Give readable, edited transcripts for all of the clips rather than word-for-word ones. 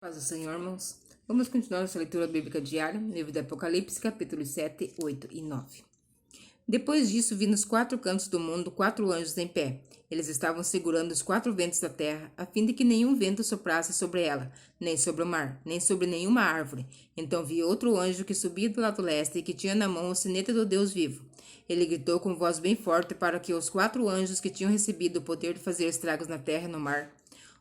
Paz do Senhor, irmãos. Vamos continuar nossa leitura bíblica diária, livro do Apocalipse, capítulos 7, 8 e 9. Depois disso, vi nos quatro cantos do mundo 4 anjos em pé. Eles estavam segurando os 4 ventos da terra, a fim de que nenhum vento soprasse sobre ela, nem sobre o mar, nem sobre nenhuma árvore. Então vi outro anjo que subia do lado leste e que tinha na mão o sinete do Deus vivo. Ele gritou com voz bem forte para que os 4 anjos que tinham recebido o poder de fazer estragos na terra e no mar.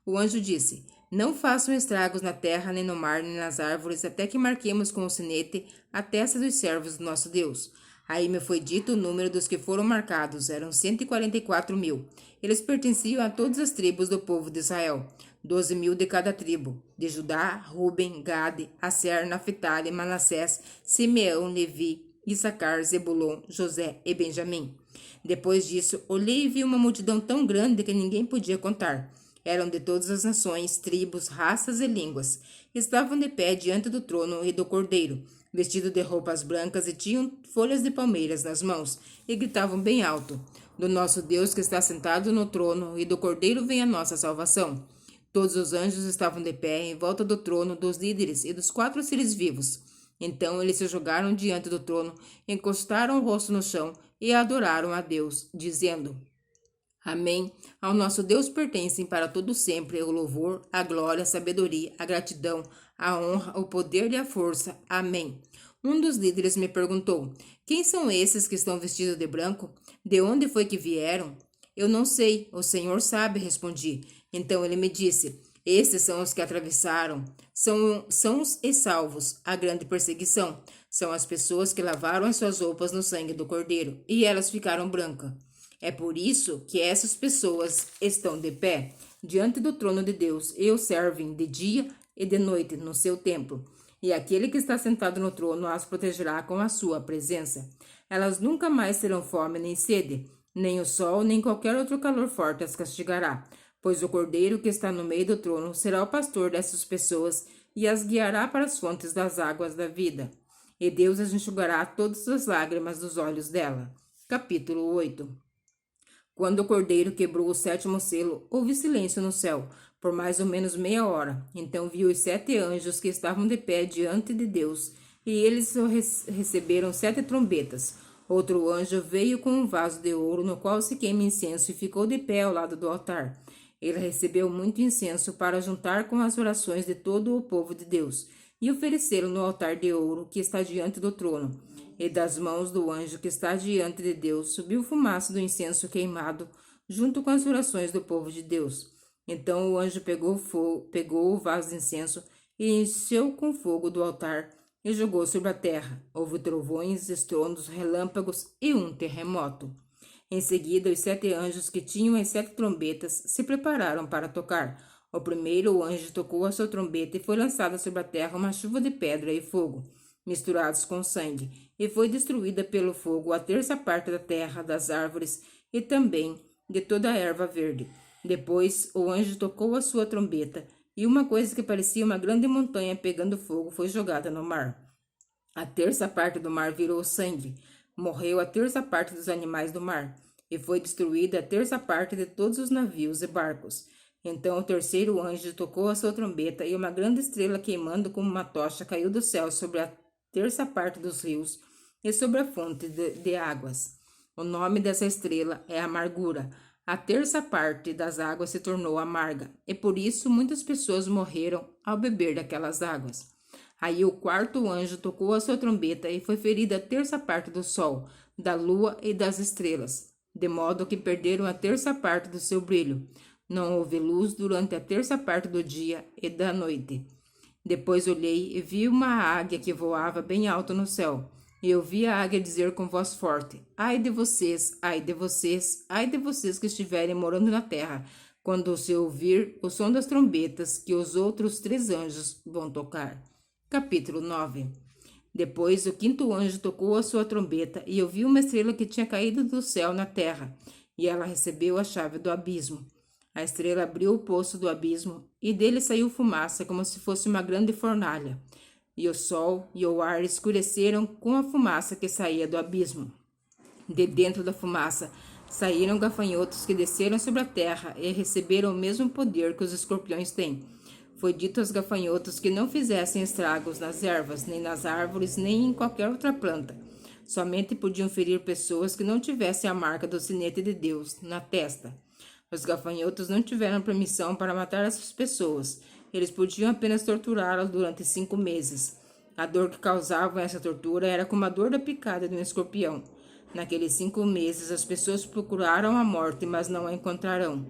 O anjo disse: Não façam estragos na terra, nem no mar, nem nas árvores, até que marquemos com o sinete a testa dos servos do nosso Deus. Aí me foi dito o número dos que foram marcados, eram 144.000. Eles pertenciam a todas as tribos do povo de Israel, 12.000 de cada tribo, de Judá, Ruben, Gade, Aser, Naphtali, Manassés, Simeão, Levi, Issacar, Zebulon, José e Benjamim. Depois disso, olhei e vi uma multidão tão grande que ninguém podia contar. Eram de todas as nações, tribos, raças e línguas. Estavam de pé diante do trono e do cordeiro, vestidos de roupas brancas e tinham folhas de palmeiras nas mãos, e gritavam bem alto: Do nosso Deus que está sentado no trono e do cordeiro vem a nossa salvação. Todos os anjos estavam de pé em volta do trono, dos líderes e dos 4 seres vivos. Então eles se jogaram diante do trono, encostaram o rosto no chão e adoraram a Deus, dizendo: Amém. Ao nosso Deus pertencem para todo sempre o louvor, a glória, a sabedoria, a gratidão, a honra, o poder e a força. Amém. Um dos líderes me perguntou: Quem são esses que estão vestidos de branco? De onde foi que vieram? Eu não sei, o Senhor sabe, respondi. Então ele me disse: Estes são os que atravessaram, são os e salvos, a grande perseguição. São as pessoas que lavaram as suas roupas no sangue do Cordeiro, e elas ficaram brancas. É por isso que essas pessoas estão de pé diante do trono de Deus e o servem de dia e de noite no seu templo. E aquele que está sentado no trono as protegerá com a sua presença. Elas nunca mais terão fome nem sede, nem o sol nem qualquer outro calor forte as castigará, pois o cordeiro que está no meio do trono será o pastor dessas pessoas e as guiará para as fontes das águas da vida. E Deus as enxugará todas as lágrimas dos olhos dela. Capítulo 8. Quando o cordeiro quebrou o 7º selo, houve silêncio no céu, por mais ou menos meia hora. Então vi os 7 anjos que estavam de pé diante de Deus, e eles receberam 7 trombetas. Outro anjo veio com um vaso de ouro, no qual se queima incenso, e ficou de pé ao lado do altar. Ele recebeu muito incenso para juntar com as orações de todo o povo de Deus, e oferecê-lo no altar de ouro que está diante do trono. E das mãos do anjo que está diante de Deus subiu fumaça do incenso queimado, junto com as orações do povo de Deus. Então o anjo pegou o vaso de incenso e encheu com fogo do altar e jogou sobre a terra. Houve trovões, estrondos, relâmpagos e um terremoto. Em seguida, os 7 anjos que tinham as 7 trombetas se prepararam para tocar. O primeiro anjo tocou a sua trombeta e foi lançada sobre a terra uma chuva de pedra e fogo, misturados com sangue, e foi destruída pelo fogo a 1/3 parte da terra, das árvores e também de toda a erva verde. Depois o anjo tocou a sua trombeta, e uma coisa que parecia uma grande montanha pegando fogo foi jogada no mar. A 1/3 parte do mar virou sangue, morreu a 1/3 parte dos animais do mar, e foi destruída a 1/3 parte de todos os navios e barcos. Então o terceiro anjo tocou a sua trombeta, e uma grande estrela queimando como uma tocha caiu do céu sobre a 1/3 parte dos rios e sobre a fonte de águas. O nome dessa estrela é Amargura. A 1/3 parte das águas se tornou amarga, e por isso muitas pessoas morreram ao beber daquelas águas. Aí o quarto anjo tocou a sua trombeta e foi ferida a 1/3 parte do sol, da lua e das estrelas, de modo que perderam a 1/3 parte do seu brilho. Não houve luz durante a 1/3 parte do dia e da noite. Depois olhei e vi uma águia que voava bem alto no céu. E ouvi a águia dizer com voz forte: Ai de vocês, ai de vocês, ai de vocês que estiverem morando na terra, quando se ouvir o som das trombetas que os outros 3 anjos vão tocar. Capítulo 9. Depois o 5º anjo tocou a sua trombeta, e eu vi uma estrela que tinha caído do céu na terra, e ela recebeu a chave do abismo. A estrela abriu o poço do abismo, e dele saiu fumaça como se fosse uma grande fornalha. E o sol e o ar escureceram com a fumaça que saía do abismo. De dentro da fumaça saíram gafanhotos que desceram sobre a terra e receberam o mesmo poder que os escorpiões têm. Foi dito aos gafanhotos que não fizessem estragos nas ervas, nem nas árvores, nem em qualquer outra planta. Somente podiam ferir pessoas que não tivessem a marca do sinete de Deus na testa. Os gafanhotos não tiveram permissão para matar essas pessoas. Eles podiam apenas torturá-las durante 5 meses. A dor que causavam essa tortura era como a dor da picada de um escorpião. Naqueles 5 meses, as pessoas procuraram a morte, mas não a encontrarão.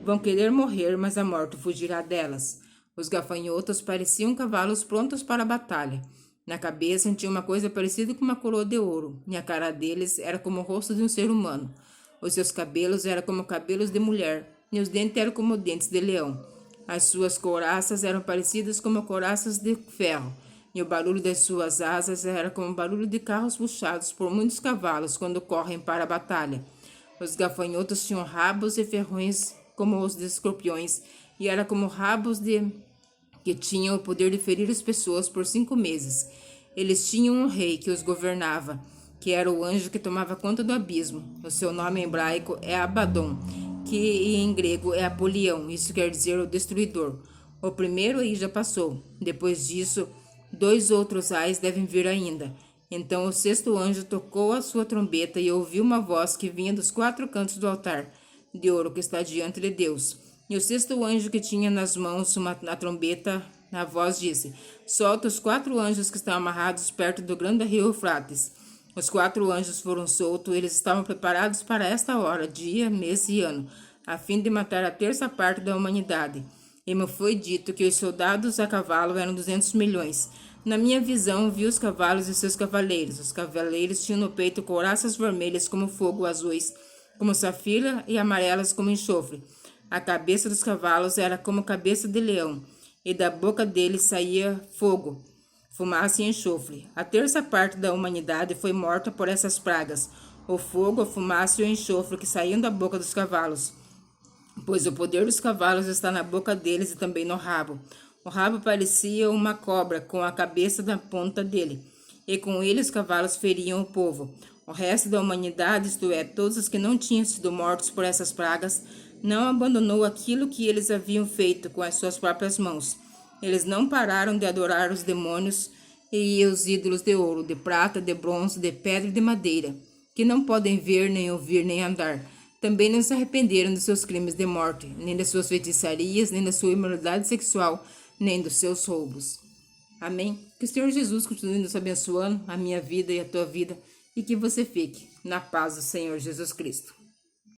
Vão querer morrer, mas a morte fugirá delas. Os gafanhotos pareciam cavalos prontos para a batalha. Na cabeça tinha uma coisa parecida com uma coroa de ouro, e a cara deles era como o rosto de um ser humano. Os seus cabelos eram como cabelos de mulher, e os dentes eram como dentes de leão. As suas couraças eram parecidas como couraças de ferro, e o barulho das suas asas era como o barulho de carros puxados por muitos cavalos quando correm para a batalha. Os gafanhotos tinham rabos e ferrões como os de escorpiões, e era como rabos que tinham o poder de ferir as pessoas por 5 meses. Eles tinham um rei que os governava, que era o anjo que tomava conta do abismo. O seu nome em hebraico é Abaddon, que em grego é Apolião, isso quer dizer o destruidor. O primeiro aí já passou. Depois disso, 2 outros ais devem vir ainda. Então o 6º anjo tocou a sua trombeta e ouviu uma voz que vinha dos 4 cantos do altar de ouro que está diante de Deus. E o 6º anjo que tinha nas mãos a trombeta, a voz disse: solta os 4 anjos que estão amarrados perto do grande rio Eufrates. Os 4 anjos foram soltos, eles estavam preparados para esta hora, dia, mês e ano, a fim de matar a 1/3 parte da humanidade. E me foi dito que os soldados a cavalo eram 200 milhões. Na minha visão, vi os cavalos e seus cavaleiros. Os cavaleiros tinham no peito couraças vermelhas como fogo, azuis como safira e amarelas como enxofre. A cabeça dos cavalos era como cabeça de leão, e da boca deles saía fogo, fumaça e enxofre. A 1/3 parte da humanidade foi morta por essas pragas, o fogo, a fumaça e o enxofre que saíam da boca dos cavalos, pois o poder dos cavalos está na boca deles e também no rabo. O rabo parecia uma cobra com a cabeça na ponta dele, e com ele os cavalos feriam o povo. O resto da humanidade, isto é, todos os que não tinham sido mortos por essas pragas, não abandonou aquilo que eles haviam feito com as suas próprias mãos. Eles não pararam de adorar os demônios e os ídolos de ouro, de prata, de bronze, de pedra e de madeira, que não podem ver, nem ouvir, nem andar. Também não se arrependeram dos seus crimes de morte, nem das suas feitiçarias, nem da sua imoralidade sexual, nem dos seus roubos. Amém? Que o Senhor Jesus continue nos abençoando, a minha vida e a tua vida, e que você fique na paz do Senhor Jesus Cristo.